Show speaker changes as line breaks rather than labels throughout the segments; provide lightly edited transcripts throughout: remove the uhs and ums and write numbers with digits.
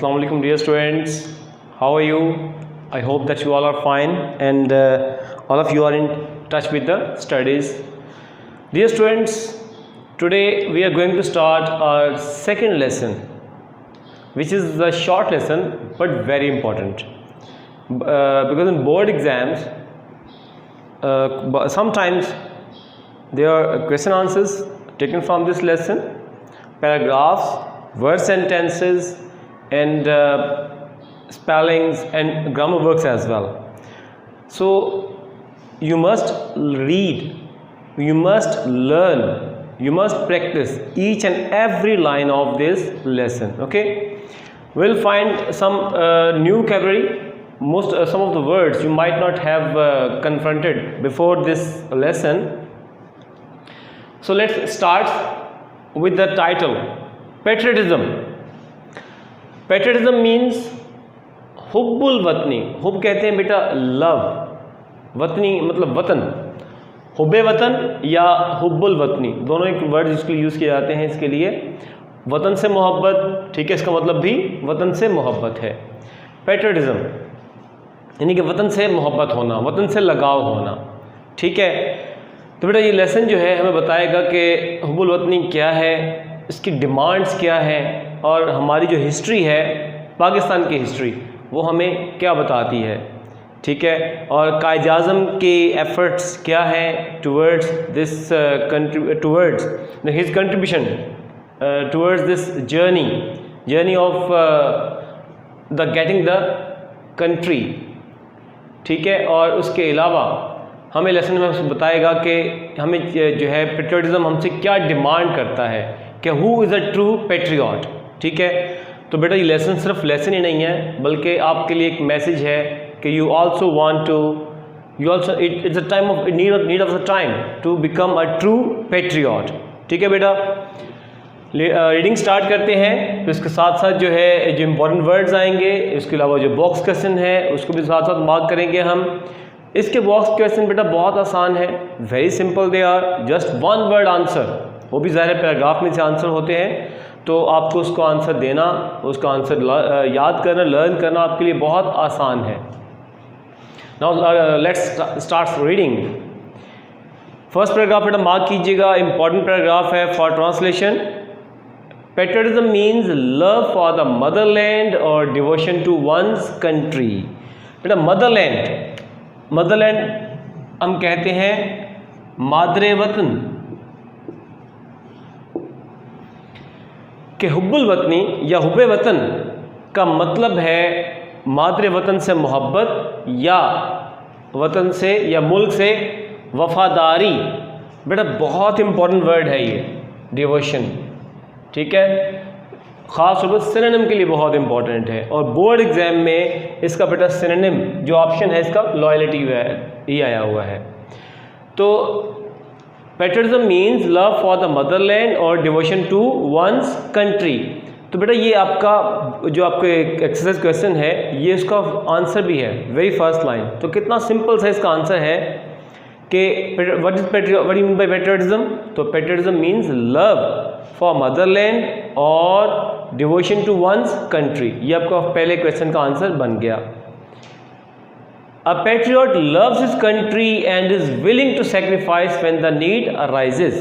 Assalamu alaikum dear students, how are you? I hope that you all are fine and all of you are in touch with the studies. Dear students, today we are going to start our second lesson, which is the short lesson but very important, because in board exams sometimes there are question answers taken from this lesson, paragraphs, word sentences and spellings and grammar works as well. So you must read, you must learn, you must practice each and every line of this lesson. Okay, we'll find some new vocabulary. Some of the words you might not have confronted before this lesson. So let's start with the title, patriotism. Patriotism means हुब्बुल वतनी. हुब कहते हैं बेटा love, वतनी मतलब वतन. हुब्बे वतन या हुब्बुल वतनी दोनों एक वर्ड जिसके लिए यूज़ किए जाते हैं इसके लिए. वतन से मोहब्बत, ठीक है, इसका मतलब भी वतन से मोहब्बत है. पेट्रियटिज्म यानी कि वतन से मोहब्बत होना, वतन से लगाव होना. ठीक है, तो बेटा ये लेसन जो है हमें बताएगा कि हुब्बुल वतनी क्या है, इसकी डिमांड्स क्या है और हमारी जो हिस्ट्री है पाकिस्तान की हिस्ट्री वो हमें क्या बताती है. ठीक है, और कायद आज़म के एफर्ट्स क्या है towards this towards his contribution towards this journey of the getting the country. ठीक है, और उसके अलावा हमें लेसन में बताएगा कि हमें जो है पेट्रियटिज्म हमसे क्या डिमांड करता है कि who is a true patriot. ठीक है, तो बेटा ये लेसन सिर्फ लेसन ही नहीं है बल्कि आपके लिए एक मैसेज है कि you also want to it's a time of need of the time to become a true patriot. ठीक है बेटा, रीडिंग स्टार्ट करते हैं. तो इसके साथ साथ जो है जो इम्पोर्टेंट वर्ड्स आएंगे, इसके अलावा जो बॉक्स क्वेश्चन है उसको भी साथ साथ मार्क करेंगे हम. इसके बॉक्स क्वेश्चन बेटा बहुत आसान है, very simple they are, just one word answer. वो भी ज़ाहिर पैराग्राफ में से आंसर होते हैं, तो आपको उसको आंसर देना, उसका आंसर याद करना, लर्न करना आपके लिए बहुत आसान है. Now let's start reading. First paragraph बेटा मार्क कीजिएगा, इंपॉर्टेंट पैराग्राफ है for translation. Patriotism means love for the Motherland और डिवोशन टू वंस कंट्री. बेटा मदरलैंड हम कहते हैं मादरे वतन, कि हुब्बुल वतनी या हुब्बे वतन का मतलब है मादरे वतन से मोहब्बत या वतन से या मुल्क से वफादारी. बेटा बहुत इंपॉर्टेंट वर्ड है ये डिवोशन. ठीक है, ख़ास तौर पर सिनोनिम के लिए बहुत इंपॉर्टेंट है और बोर्ड एग्जाम में इसका बेटा सिनोनिम जो ऑप्शन है इसका लॉयल्टी ही आया हुआ है. तो patriotism means love for the Motherland और डिवोशन टू वंस कंट्री. तो बेटा ये आपका जो आपके एक्सरसाइज क्वेश्चन है ये इसका आंसर भी है, वेरी फर्स्ट लाइन. तो कितना सिंपल सा इसका आंसर है कि what you mean by patriotism. तो patriotism means love for motherland और डिवोशन टू वंस कंट्री. ये आपका पहले क्वेश्चन का आंसर बन गया. A patriot loves his country and is willing to sacrifice when the need arises.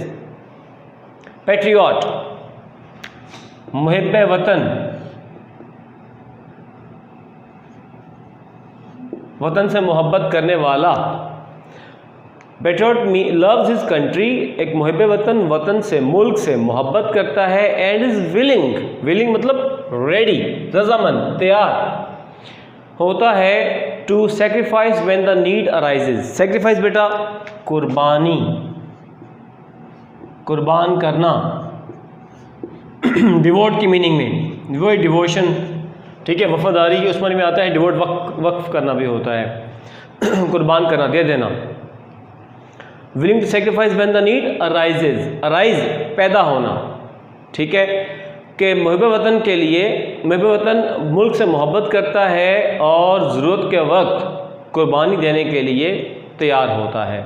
Patriot, मुहिब्बे वतन, वतन से मोहब्बत करने वाला. Patriot loves his country, एक मुहिब्बे वतन वतन से मुल्क से मोहब्बत करता है and is willing मतलब रेडी, रजामंद, तैयार होता है to sacrifice when the need arises. Sacrifice बेटा कुर्बानी, कुर्बान करना. डिवोट की मीनिंग में वो डिवोशन, ठीक है, वफादारी की उसमें आता है. डिवोट वक्फ करना भी होता है, कुर्बान करना, दे देना. Willing to sacrifice when the need arises, arise पैदा होना. ठीक है, कि मुहिब्बे वतन के लिए मुहिब्बे वतन मुल्क से मोहब्बत करता है और ज़रूरत के वक्त कुर्बानी देने के लिए तैयार होता है.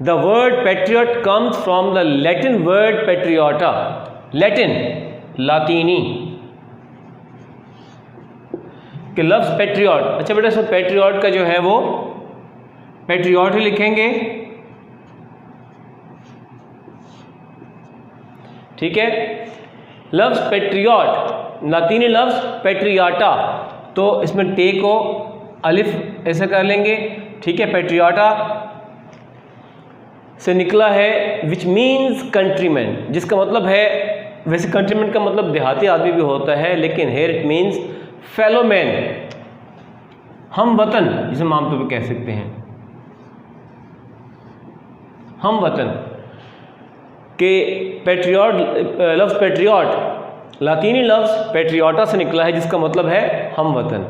The word patriot comes from the Latin word पेट्रियोटा. लैटिन, लातीनी, कि लव्स पेट्रियट। अच्छा बेटा इसमें पेट्रियट का जो है वो पेट्रियट ही लिखेंगे, ठीक है। लव्स पेट्रियट, लातीनी लव्स पेट्रियाटा, तो इसमें टे को अलिफ ऐसे कर लेंगे, ठीक है। पेट्रियाटा से निकला है विच मीन्स कंट्रीमैन, जिसका मतलब है, वैसे कंट्रीमैन का मतलब देहाती आदमी भी होता है, लेकिन here it means fellow man, हम वतन, जिसे हम आमतौर पर कह सकते हैं हम वतन के। पेट्रियट, लफ्ज़ पेट्रियट लातीनी लफ्ज़ पेट्रियाटा से निकला है, जिसका मतलब है हम वतन।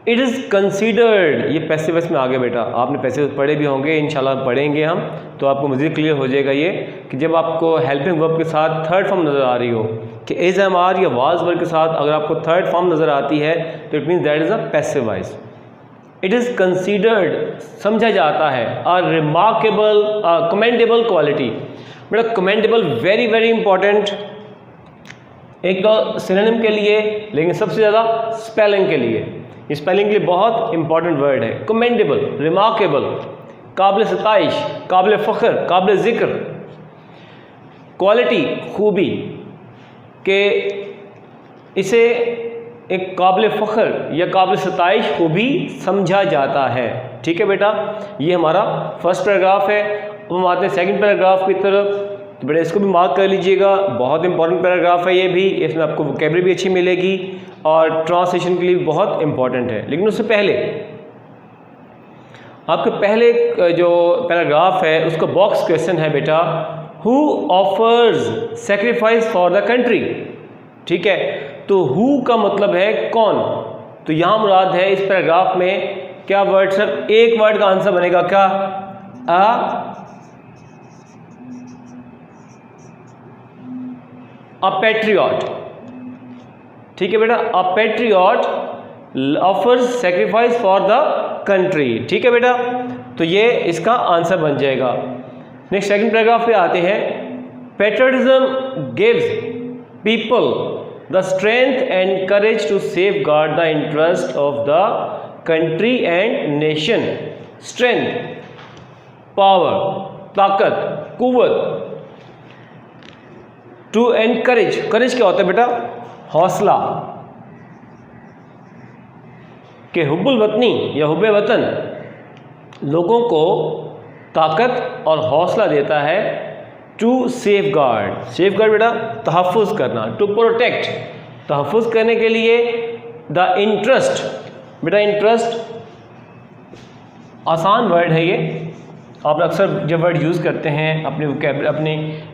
इट इज़ कंसीडर्ड, ये पैसिव वॉइस में आ गया बेटा, आपने पैसिव पढ़े भी होंगे, इंशाल्लाह पढ़ेंगे हम, तो आपको मज़ीद क्लियर हो जाएगा ये कि जब आपको हेल्पिंग वर्ब के साथ थर्ड फॉर्म नज़र आ रही हो कि इज़ एम आर या वाज वर्ब के साथ अगर आपको थर्ड फॉर्म नज़र आती है तो it means that is a passive voice. It is considered, समझा जाता है, अ रिमार्केबल, कमेंडेबल क्वालिटी। बेटा कमेंडेबल वेरी वेरी इंपॉर्टेंट, एक तो सिनोनिम के लिए, लेकिन सबसे ज़्यादा स्पेलिंग के लिए। स्पेलिंग के लिए बहुत इंपॉर्टेंट वर्ड है कमेंडेबल, रिमार्केबल, काबिल सताइश, काबिल फ़ख्र, काबिल ज़िक्र। क्वालिटी, खूबी, के इसे एक काबिल फ़ख्र या काबिल सताइश खूबी समझा जाता है, ठीक है बेटा। ये हमारा फर्स्ट पैराग्राफ है। अब हम आते हैं सेकंड पैराग्राफ की तरफ, तो बेटा इसको भी मार्क कर लीजिएगा, बहुत इंपॉर्टेंट पैराग्राफ है ये भी, इसमें आपको वोकैबुलरी भी अच्छी मिलेगी और ट्रांसलेशन के लिए भी बहुत इंपॉर्टेंट है। लेकिन उससे पहले आपके पहले जो पैराग्राफ है उसका बॉक्स क्वेश्चन है बेटा, who offers sacrifice for the country, ठीक है। तो हु का मतलब है कौन, तो यहाँ मुराद है इस पैराग्राफ में क्या वर्ड, सर एक वर्ड का आंसर बनेगा क्या, अ पैट्रियट, ठीक है बेटा। A patriot offers sacrifice for the country, ठीक है बेटा, तो ये इसका आंसर बन जाएगा। नेक्स्ट सेकंड पैराग्राफ पे आते हैं। Patriotism gives people the strength and courage to safeguard the interest of the country and nation. Strength, power, ताकत, कुव्वत। टू एनकरेज, करेज क्या होता है बेटा, हौसला, कि हुब्बुल वतनी या हुब्बे वतन लोगों को ताकत और हौसला देता है। टू सेफगार्ड, सेफगार्ड बेटा तहफ़्फ़ुज़ करना, टू प्रोटेक्ट, तहफ़्फ़ुज़ करने के लिए। द इंटरेस्ट, बेटा इंटरेस्ट आसान वर्ड है ये, आप अक्सर जब वर्ड यूज़ करते हैं अपनी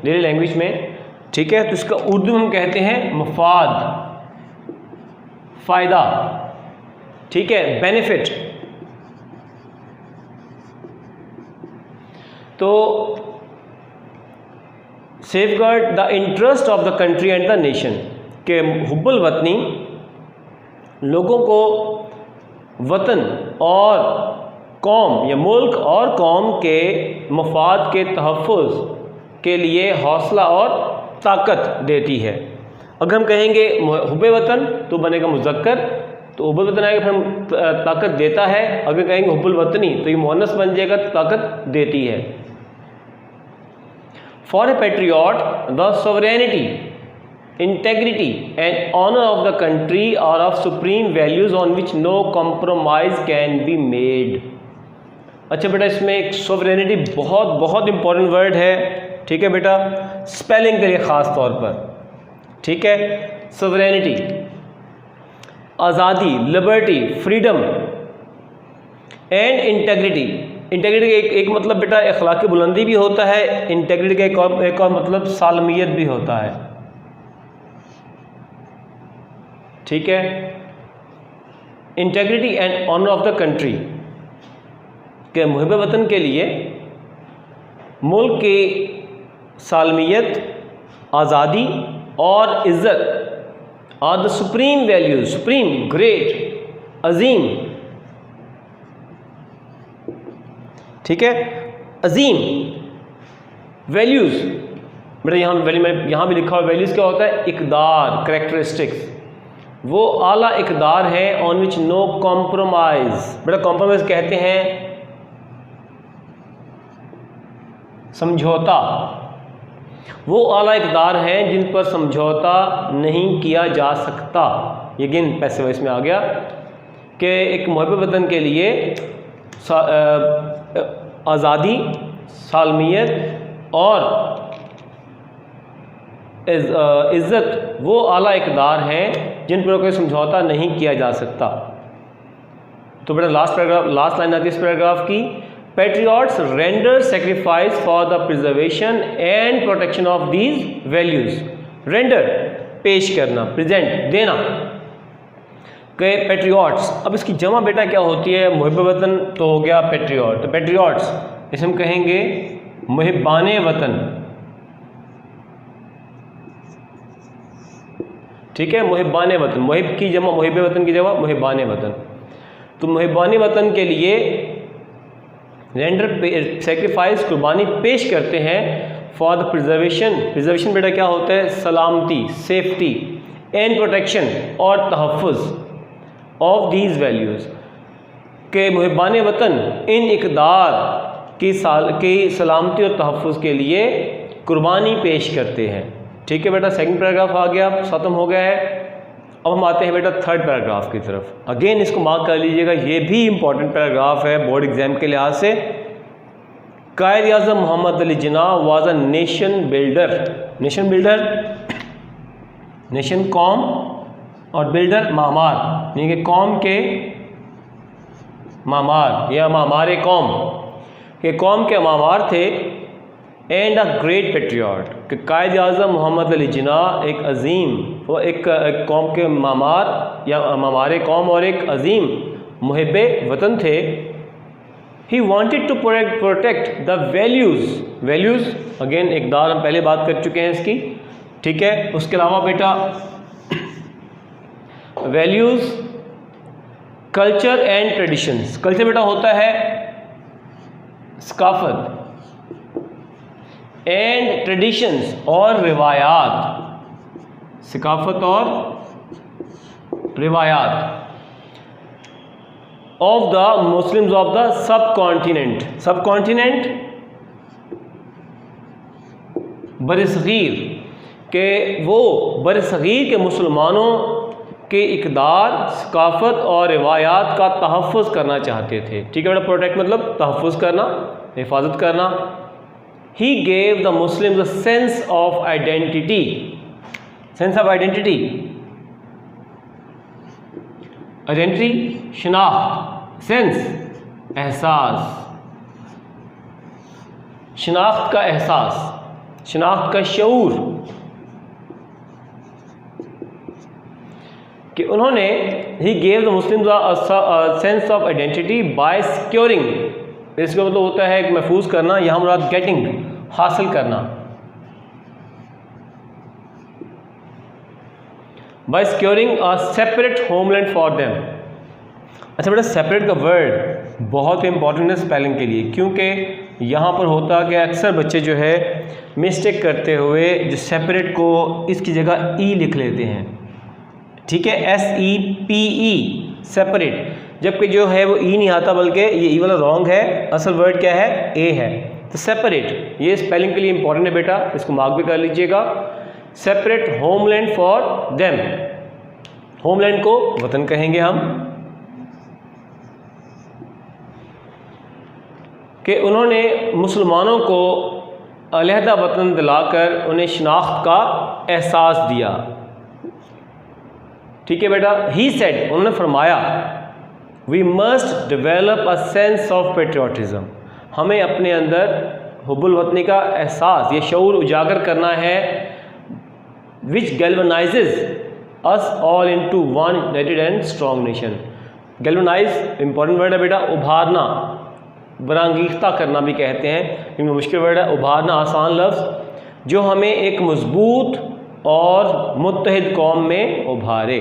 डेली लैंग्वेज में, ठीक है, तो इसका उर्दू में हम कहते हैं मफाद, फ़ायदा, ठीक है, बेनिफिट। तो safeguard the interest of the country and the nation, के हुब्बुल वतनी लोगों को वतन और कौम या मुल्क और कौम के मफाद के तहफ़्फ़ुज़ के लिए हौसला और ताकत देती है। अगर हम कहेंगे हुब्बे वतन तो बनेगा मुज़क्कर, तो हुब्बुल वतन आएगा, फिर हम ताकत देता है। अगर कहेंगे हुब्बुल वतनी तो ये मुअन्नस बन जाएगा, तो ताकत देती है। For a patriot the sovereignty, integrity and honour of the country are of supreme values on which no compromise can be made. अच्छा बेटा इसमें एक सोवरेनिटी बहुत बहुत इंपॉर्टेंट वर्ड है, ठीक है बेटा, स्पेलिंग के लिए ख़ास तौर पर, ठीक है। सोवरेनिटी, आज़ादी, liberty, freedom and integrity. Integrity का एक मतलब बेटा अखलाकी बुलंदी भी होता है, इंटेग्रिटी का एक और मतलब सालमियत भी होता है, ठीक है। Integrity and honour of the country, के मुहिब वतन के लिए मुल्क की सालमियत, आज़ादी और इज़्ज़त are the supreme values, supreme, great, अजीम, ठीक है, अजीम वैल्यूज़। बेटा यहाँ भी लिखा हुआ वैल्यूज़ क्या होता है, इक़दार, करेक्टरिस्टिक्स, वो आला इकदार है ऑन विच नो कॉम्प्रोमाइज। बेटा कॉम्प्रोमाइज कहते हैं समझौता। वो आला इकदार हैं जिन पर समझौता नहीं किया जा सकता। ये अगेन पैसिव वॉइस में आ गया कि एक मुहब्ब वतन के लिए आज़ादी, सालमियत और इज़्ज़त वो आला इकदार हैं जिन पर कोई समझौता नहीं किया जा सकता। तो बेटा लास्ट लाइन आती है इस पैराग्राफ की, patriots render sacrifice for the preservation and protection of these values. Render पेश करना, प्रेजेंट देना के पैट्रियट्स। अब इसकी जमा बेटा क्या होती है? मुहिब वतन तो हो गया पैट्रियट, तो पैट्रियट्स इसे हम कहेंगे मुहिबाने वतन। ठीक है, मुहिबाने वतन, मुहिब की जमा मुहिब वतन की जमा मुहिबाने वतन। तो मुहिबाने वतन के लिए रेंडर सेक्रीफाइस कुर्बानी पेश करते हैं फॉर द प्रिजर्वेशन। प्रिजर्वेशन बेटा क्या होता है? सलामती, सेफ्टी एंड प्रोटेक्शन और तहफ़्फ़ुज़ ऑफ दीज वैल्यूज़ के मुहिबाने वतन इन इक़दार की सलामती और तहफ़्फ़ुज़ के लिए कुर्बानी पेश करते हैं। ठीक है बेटा, सेकंड पैराग्राफ आ गया, ख़त्म हो गया है। अब हम आते हैं बेटा थर्ड पैराग्राफ की तरफ। अगेन इसको मार्क कर लीजिएगा, ये भी इंपॉर्टेंट पैराग्राफ है बोर्ड एग्जाम के लिहाज से। Quaid Azam Mohammad Ali Jinnah was a nation builder. Nation builder, nation कौम और बिल्डर मामार, यानी कि कौम के मामार या मामार कौम के, कौम के मामार थे। एंड अ ग्रेट पेट्रियट, कि कायद आज़म मोहम्मद अली जिन्ना एक अजीम, वो एक कौम के मामार या मामार कौम और एक अजीम मुहिब्बे वतन थे। He wanted to protect the values. Values again इक़दार हम पहले बात कर चुके हैं इसकी। ठीक है, उसके अलावा बेटा values, culture and traditions. Culture बेटा होता है सकाफत, एंड ट्रेडिशंस और रिवायात, सकाफत और रिवायात of the Muslims of the subcontinent. Subcontinent बरसगीर के, वो बरसगीर के मुसलमानों के इक़दार, सकाफत और रिवायात का तहफ़्फ़ुज़ करना चाहते थे। ठीक है बेटा, प्रोटेक्ट मतलब तहफ़्फ़ुज़ करना, हिफाजत करना। He gave the Muslims a sense of identity. Sense of identity. Identity, शनाख्त, sense, एहसास, शनाख्त का एहसास, शनाख्त का शऊर, कि उन्होंने He gave the Muslims a sense of identity by securing। इसका मतलब होता है एक महफूज करना, यहाँ मुराद गेटिंग, हासिल करना। By securing a separate homeland for them. अच्छा बेटा, सेपरेट का वर्ड बहुत इंपॉर्टेंट है स्पेलिंग के लिए, क्योंकि यहाँ पर होता कि अक्सर बच्चे जो है मिस्टेक करते हुए जो सेपरेट को इसकी जगह ई लिख लेते हैं। ठीक है, SEPE, सेपरेट, जबकि जो है वो ई नहीं आता, बल्कि ये ई वाला रॉन्ग है। असल वर्ड क्या है? ए है। तो सेपरेट ये स्पेलिंग के लिए इंपॉर्टेंट है बेटा, इसको मार्क भी कर लीजिएगा। Separate homeland for them, homeland को वतन कहेंगे हम, कि उन्होंने मुसलमानों को अलहदा वतन दिलाकर उन्हें शनाख्त का एहसास दिया। ठीक है बेटा, ही सेड, उन्होंने फरमाया, we must develop a sense of patriotism. हमें अपने अंदर हुब्बुल वतनी का एहसास, ये शऊर उजागर करना है, which galvanizes us all into one united and strong nation. Galvanize important word है बेटा, उभारना, बरांगीख्ता करना भी कहते हैं, इनमें मुश्किल वर्ड है। उभारना आसान लफ्ज़, जो हमें एक मजबूत और मुत्तहिद कौम में उभारे।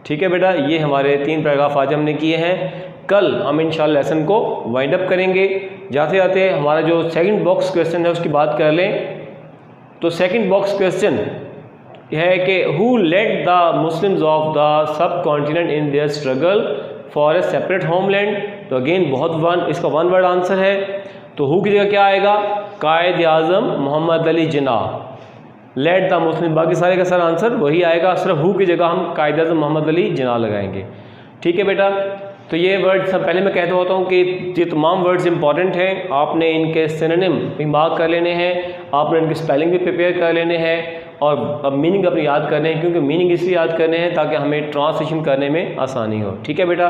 ठीक है बेटा, ये हमारे 3 पैराग्राफ आज हमने किए हैं। कल हम इंशाल्लाह लेसन को वाइंड अप करेंगे। जाते जाते हमारा जो सेकंड बॉक्स क्वेश्चन है उसकी बात कर लें। तो सेकंड बॉक्स क्वेश्चन है कि who led the Muslims of the subcontinent in their struggle for a separate homeland. तो अगेन इसका वन वर्ड आंसर है। तो हु की जगह क्या आएगा? Quaid Azam Mohammad Ali Jinnah. Led the Muslim, बाकी सारे का सारा आंसर वही आएगा, सिर्फ हु की जगह हम कायद आज़म मोहम्मद अली जिन्नाह लगाएंगे। ठीक है बेटा, तो ये वर्ड सब पहले मैं कहता होता हूँ कि ये तमाम वर्ड्स इंपॉर्टेंट हैं, आपने इनके सिनोनिम भी मार्क कर लेने हैं, आपने इनके स्पेलिंग भी प्रिपेयर कर लेने हैं और अब मीनिंग अपनी याद करने हैं, क्योंकि मीनिंग इसलिए याद करने हैं ताकि हमें ट्रांसलेशन करने में आसानी हो। ठीक है बेटा,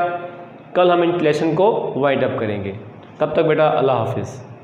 कल हम इन लेसन को वाइंड अप करेंगे। तब तक बेटा अल्लाह हाफिज़।